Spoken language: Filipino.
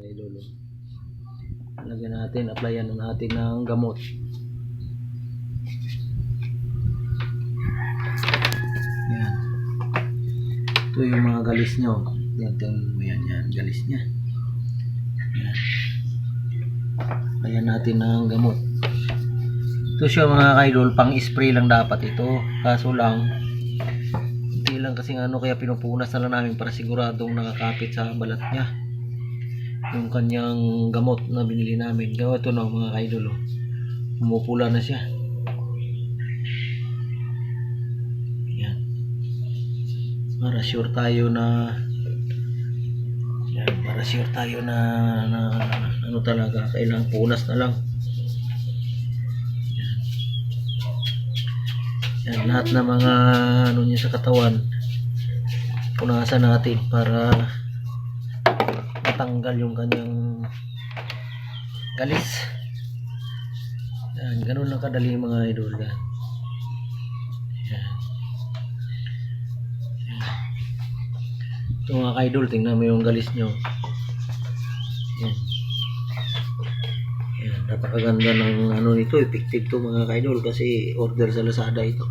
idol. Lagyan natin, applyan na natin ng gamot. Yan. Ito yung mga galis nyo. Yan, galis nya. Yan. Applyan natin ng gamot. Ito siya mga idol, pang spray lang dapat ito. Kaso lang, hindi lang kasi ano, kaya pinupunas na lang namin para siguradong nakakapit sa balat niya yung kanyang gamot na binili namin. Kaya ito na mga idol, pumupula na siya. Yan. Para sure tayo na ano talaga, kailangan punas na lang. Yan, lahat ng mga ano niya sa katawan punasan natin para matanggal yung kanyang galis. Yan, ganun lang kadali mga idol. Yan. Yan. Ito mga idol, tingnan mo yung galis nyo. Yan. Yan, napakaganda ng ano nito, effective to mga idol kasi order sa Lazada ito.